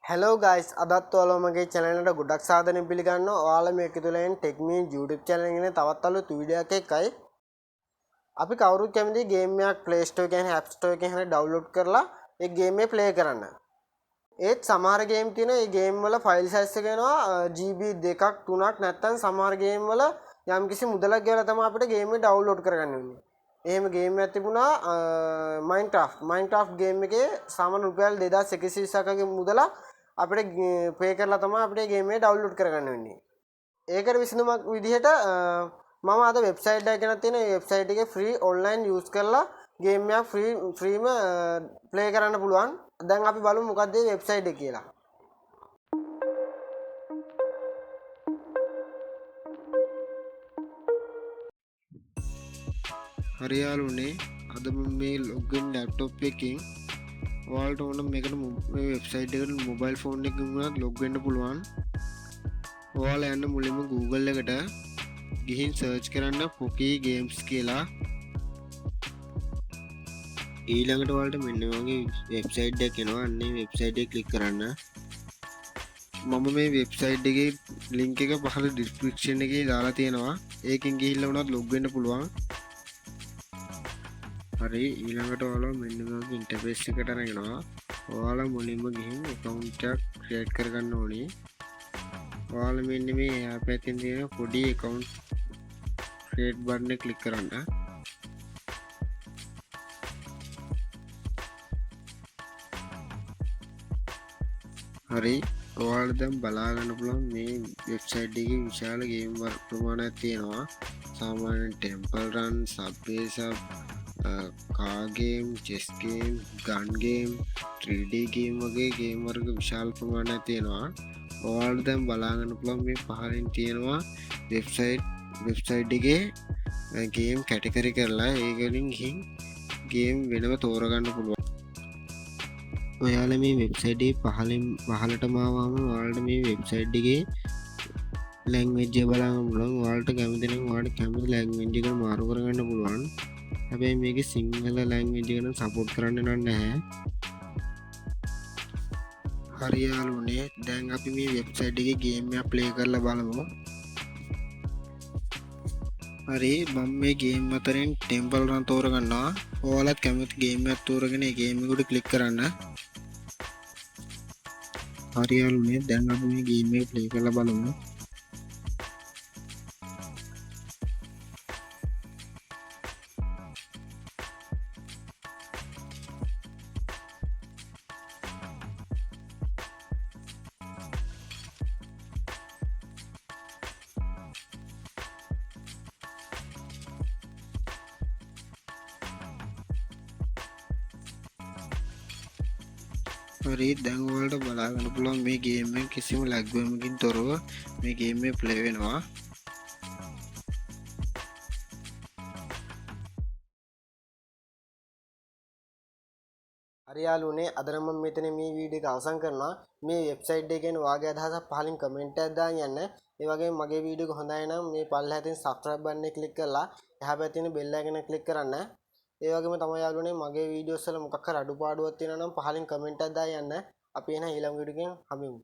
Hello guys, අදත් ඔයාලා මගේ channel එකට ගොඩක් සාදරයෙන් පිළිගන්නවා. ඔයාලා මේක තුලින් Techme YouTube channel එකේ තවත් අලුත් වීඩියෝ එකයි. අපි කවුරුත් කැමති game එකක් Play Store එකෙන් App Store එකෙන් හරි download කරලා ඒ game එක play කරන්න. ඒත් සමහර game තියෙන ඒ game වල file size එක වෙනවා GB 2ක් 3ක් නැත්නම් සමහර game වල යම්කිසි මුදලක් ගෙවලා තමයි අපිට game එක download කරගන්න වෙන්නේ. එහෙම ගේම් එකක් තිබුණා Minecraft ගේම් එකේ සාමාන්‍ය රුපියල් 2120ක මුදල අපිට පේ කරලා තමයි අපිට ගේම් එක ඩවුන්ලෝඩ් කරගන්න වෙන්නේ. ඒකට විසඳුමක් විදිහට මම අද වෙබ්සයිට් එකක් ගෙනත් තියෙන. මේ වෙබ්සයිට් එකේ ෆ්‍රී ඔන්ලයින් යූස් කරලා ගේම් එකක් ෆ්‍රීම ප්ලේ කරන්න පුළුවන්. දැන් අපි බලමු මොකක්ද මේ වෙබ්සයිට් එක කියලා. හරියාලුනේ අද මේ ලොගින් ලැප්ටොප් එකකින් ඔයාලට ඕන මේකට මේ වෙබ්සයිට් එකට මොබයිල් ෆෝන් එකකින් වුණත් ලොග් වෙන්න පුළුවන්. ඔයාලා යන්න මුලින්ම Google එකට ගිහින් සර්ච් කරන්න Poki Games කියලා. ඊළඟට ඔයාලට මෙන්න වගේ වෙබ්සයිට් එකක් එනවා. අන්නේ වෙබ්සයිට් එක ක්ලික් කරන්න. මම මේ වෙබ්සයිට් එකේ ලින්ක් එක පහළ ඩිස්ක්‍රිප්ෂන් එකේ දාලා තියෙනවා. ඒකෙන් ගිහිල්ලා වුණත් ලොග් වෙන්න පුළුවන්. හරි ඊළඟට ඔයාලා මෙන්න මේ ඉන්ටර්ෆේස් එකට අරගෙනවා. ඔයාලා මුලින්ම ගිහින් account එකක් create කරගන්න ඕනේ. ඔයාලා මෙන්න මේ එහා පැත්තෙන් තියෙන පොඩි account create button එක click කරන්න. හරි ඔයාලා දැන් බලා ගන්න පුළුවන් මේ වෙබ්සයිට් එකේ විශාල ගේම් ප්‍රමාණයක් තියෙනවා. සාමාන්‍යයෙන් Temple Run, Subway Surf, car game, chess game, gun game, 3D game වගේ ගේම් වර්ග විශාල ප්‍රමාණයක් තියෙනවා. ඔයාලට දැන් බලා ගන්න පුළුවන් මේ පහලින් තියෙනවා වෙබ්සයිට් එකේ ගේම් කැටගරි කරලා ඒකලින් ගිහින් ගේම් වෙනම තෝරගන්න පුළුවන්. ඔයාලා මේ වෙබ්සයිට් එකේ පහලටම ආවම ඔයාලට මේ වෙබ්සයිට් එකේ ලැන්ග්වේජ් එක බලන්න පුළුවන්. ඔයාලට කැමති නම් ඔයාලට කැමති ලැන්ග්වේජ් එකට මාරු කරගන්න පුළුවන්. හැබැයි මේක සිංහල ලැන්ග්වේජ් එක නම් සපෝට් කරන්නේ නැහැ. හරියාලුනේ දැන් අපි මේ වෙබ්සයිට් එකේ ගේම් එක ප්ලේ කරලා බලමු. හරි මම මේ ගේම් අතරින් Temple Run තෝරගන්නවා. ඔයාලත් කැමති ගේම් එකක් තෝරගෙන ඒ ගේම් එකට ක්ලික් කරන්න. හරියාලුනේ දැන් අපි මේ ගේම් එක ප්ලේ කරලා බලමු. හරි දැන් ඔයාලට බලා ගන්න පුළුවන් මේ ගේම් එක කිසිම ලැග් වීමකින් තොරව මේ ගේම් එක ප්ලේ වෙනවා. හරි යාළුවනේ අද නම් මම මෙතන මේ වීඩියෝ එක අවසන් කරනවා. මේ වෙබ්සයිට් එක ගැන ඔයාගේ අදහසක් පහලින් කමෙන්ට් එකක් දාන්න යන්න. ඒ වගේම මගේ වීඩියෝ එක හොඳයි නම් මේ පල්ලෙහා තියෙන subscribe button එක click කරලා එහා පැත්තේ තියෙන bell icon එක click කරන්න. ඒ වගේම තමයි යාළුවනේ මගේ වීඩියෝස් වල මොකක් හරි අඩුපාඩුවක් තියෙනවා නම් පහලින් කමෙන්ට් එකක් දාන්න යන්න. අපි එන ඊළඟ වීඩියෝ එකෙන් හමුවෙමු.